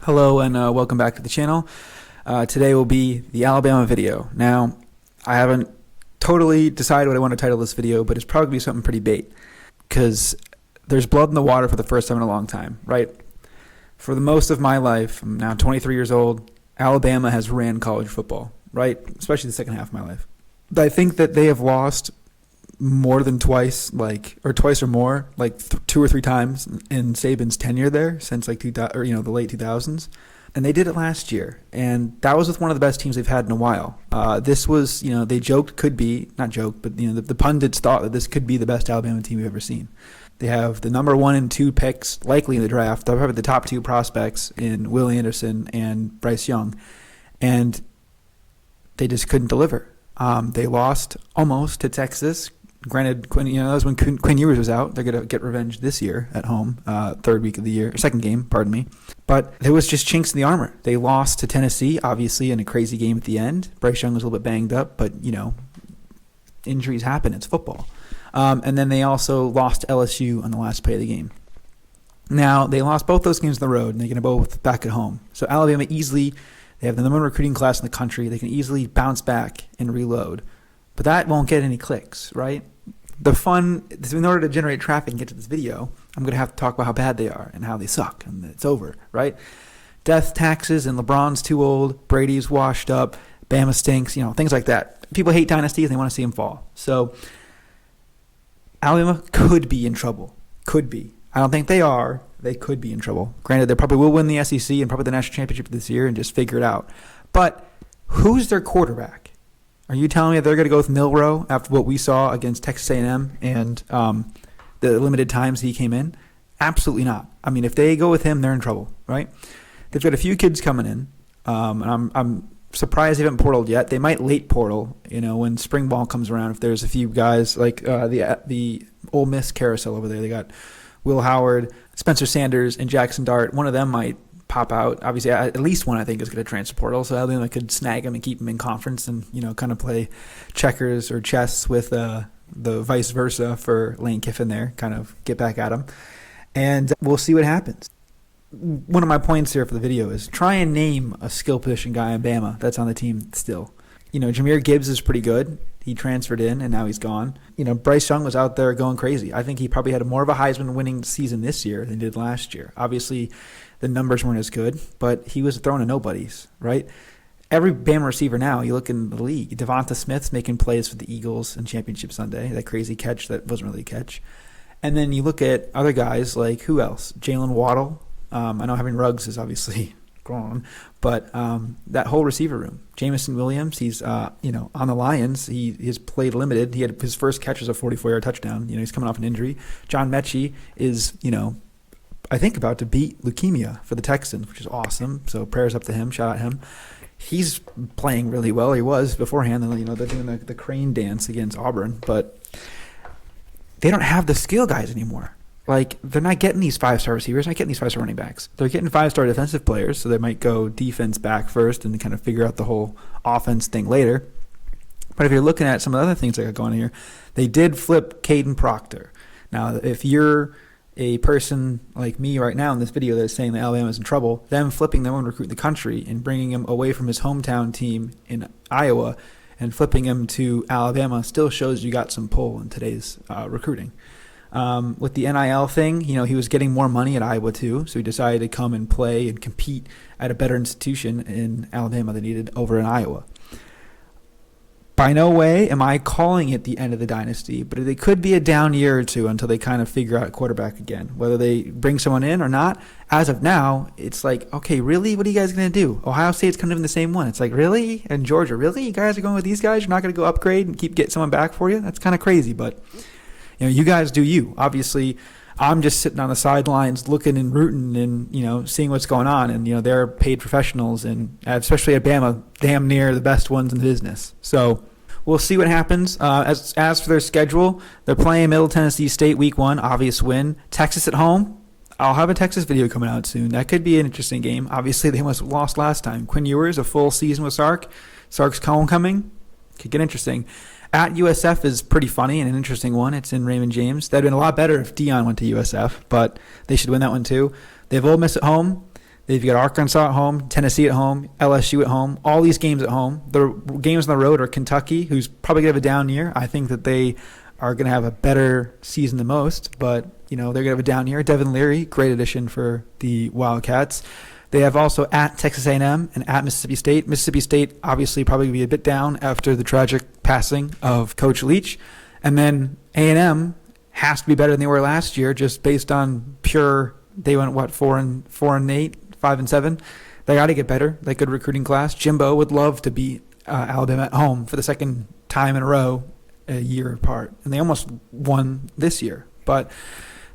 Hello and welcome back to the channel. Today will be the Alabama video. Now, I haven't totally decided what I want to title this video, but it's probably going to be something pretty bait because there's blood in the water for the first time in a long time, right? For the most of my life, I'm now 23 years old, Alabama has ran college football, right? Especially the second half of my life. I think that they have lost more than twice, or twice or more, two or three times in Saban's tenure there since the late 2000s, and they did it last year, and that was with one of the best teams they've had in a while. This was, they joked the pundits thought that this could be the best Alabama team we've ever seen. They have the number 1 and 2 picks likely in the draft. They'll have the top 2 prospects in Will Anderson and Bryce Young, and they just couldn't deliver. They lost almost to Texas. Granted, that was when Quinn Ewers was out. They're going to get revenge this year at home, second game, pardon me. But there was just chinks in the armor. They lost to Tennessee, obviously, in a crazy game at the end. Bryce Young was a little bit banged up, but, injuries happen. It's football. And then they also lost to LSU on the last play of the game. Now, they lost both those games on the road, and they're going to both back at home. So Alabama they have the number 1 recruiting class in the country. They can easily bounce back and reload. But that won't get any clicks, right? In order to generate traffic and get to this video, I'm going to have to talk about how bad they are and how they suck, and it's over, right? Death taxes and LeBron's too old, Brady's washed up, Bama stinks, things like that. People hate Dynasty and they want to see him fall. So Alabama could be in trouble. Could be. I don't think they are. They could be in trouble. Granted, they probably will win the SEC and probably the national championship this year and just figure it out. But who's their quarterback? Are you telling me they're going to go with Milroe after what we saw against Texas A&M and the limited times he came in? Absolutely not. I mean, if they go with him, they're in trouble, right? They've got a few kids coming in, and I'm surprised they haven't portaled yet. They might late portal, when spring ball comes around. If there's a few guys like the Ole Miss carousel over there, they got Will Howard, Spencer Sanders, and Jackson Dart. One of them might pop out. Obviously, at least one I think is going to transfer portal, so Alabama could snag him and keep him in conference and kind of play checkers or chess with the vice versa for Lane Kiffin there, kind of get back at him, and we'll see what happens. One of my points here for the video is try and name a skill position guy in Bama that's on the team still. Jahmyr Gibbs is pretty good. He transferred in, and now he's gone. Bryce Young was out there going crazy. I think he probably had more of a Heisman winning season this year than he did last year. Obviously, the numbers weren't as good, but he was throwing to nobodies, right? Every Bama receiver now, you look in the league, Devonta Smith's making plays for the Eagles in Championship Sunday, that crazy catch that wasn't really a catch. And then you look at other guys like, who else? Jalen Waddle. I know having Ruggs is obviously gone, but that whole receiver room. Jamison Williams, he's on the Lions. He's played limited. He had his first catch was a 44-yard touchdown. He's coming off an injury. John Mechie is I think about to beat leukemia for the Texans, which is awesome. So prayers up to him. Shout out him. He's playing really well. He was beforehand. They're doing the crane dance against Auburn, but they don't have the skill guys anymore. They're not getting these 5-star receivers, not getting these 5-star running backs. They're getting 5-star defensive players, so they might go defense back first and kind of figure out the whole offense thing later. But if you're looking at some of the other things that got going here, they did flip Caden Proctor. Now, if you're a person like me right now in this video that is saying that Alabama's in trouble, them flipping their own recruit in the country and bringing him away from his hometown team in Iowa and flipping him to Alabama still shows you got some pull in today's recruiting. With the NIL thing, he was getting more money at Iowa too, so he decided to come and play and compete at a better institution in Alabama than he did over in Iowa. By no way am I calling it the end of the dynasty, but it could be a down year or two until they kind of figure out a quarterback again, whether they bring someone in or not. As of now, it's like, okay, really? What are you guys going to do? Ohio State's kind of in the same one. It's like, really? And Georgia, really? You guys are going with these guys? You're not going to go upgrade and get someone back for you? That's kind of crazy, but you guys do you. Obviously, I'm just sitting on the sidelines looking and rooting and, seeing what's going on. And, they're paid professionals, and especially at Bama, damn near the best ones in the business. So we'll see what happens. As for their schedule, they're playing Middle Tennessee State week 1, obvious win. Texas at home. I'll have a Texas video coming out soon. That could be an interesting game. Obviously, they almost lost last time. Quinn Ewers, a full season with Sark. Sark's homecoming. Could get interesting. At USF is pretty funny and an interesting one. It's in Raymond James. That'd been a lot better if Deion went to USF, but they should win that one too. They have Ole Miss at home. They've got Arkansas at home, Tennessee at home, LSU at home, all these games at home. The games on the road are Kentucky, who's probably going to have a down year. I think that they are going to have a better season than most, but they're going to have a down year. Devin Leary, great addition for the Wildcats. They have also at Texas A&M and at Mississippi State. Mississippi State obviously probably going to be a bit down after the tragic passing of Coach Leach. And then A&M has to be better than they were last year, just based on pure. They went 4-8, 5-7. They got to get better. They good recruiting class. Jimbo would love to beat Alabama at home for the second time in a row, a year apart, and they almost won this year. But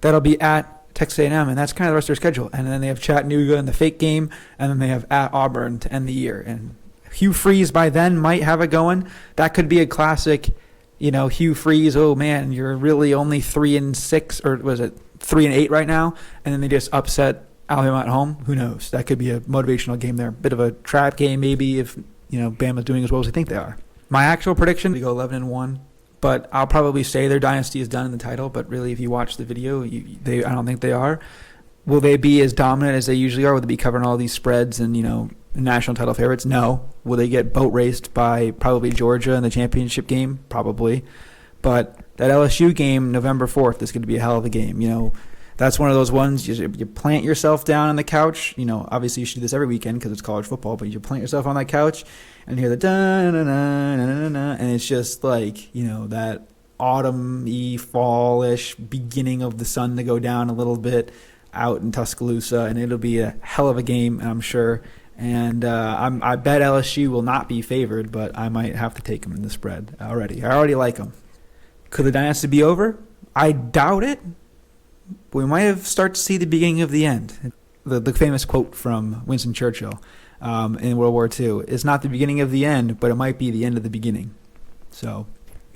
that'll be at Texas A&M, and that's kind of the rest of their schedule. And then they have Chattanooga in the fake game, and then they have at Auburn to end the year. And Hugh Freeze by then might have it going. That could be a classic. Hugh Freeze, oh man, you're really only 3-6, or was it 3-8 right now? And then they just upset Alabama at home. Who knows? That could be a motivational game there. Bit of a trap game maybe if Bama's doing as well as they think they are. My actual prediction: we go 11-1, but I'll probably say their dynasty is done in the title. But really, if you watch the video, I don't think they are. Will they be as dominant as they usually are? Will they be covering all these spreads and national title favorites? No. Will they get boat raced by probably Georgia in the championship game? Probably. But that LSU game, November 4th, is going to be a hell of a game. That's one of those ones you plant yourself down on the couch. Obviously you should do this every weekend because it's college football, but you plant yourself on that couch and hear the da-na-na-na-na-na, and it's just like, that autumn-y, fall-ish beginning of the sun to go down a little bit out in Tuscaloosa, and it'll be a hell of a game, I'm sure. And I bet LSU will not be favored, but I might have to take them in the spread already. I already like them. Could the dynasty be over? I doubt it. We might have started to see the beginning of the end. The famous quote from Winston Churchill in World War II: "It's not the beginning of the end, but it might be the end of the beginning." So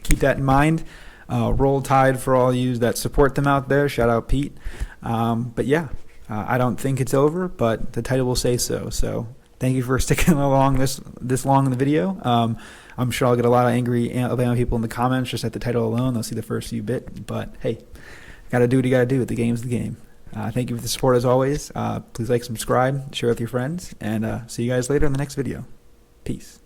keep that in mind. Roll Tide for all you that support them out there. Shout out Pete. But yeah, I don't think it's over, but the title will say so. So thank you for sticking along this long in the video. I'm sure I'll get a lot of angry Alabama people in the comments just at the title alone. They'll see the first few bit, but hey, got to do what you got to do. The game's the game. Thank you for the support as always. Please like, subscribe, share with your friends, and see you guys later in the next video. Peace.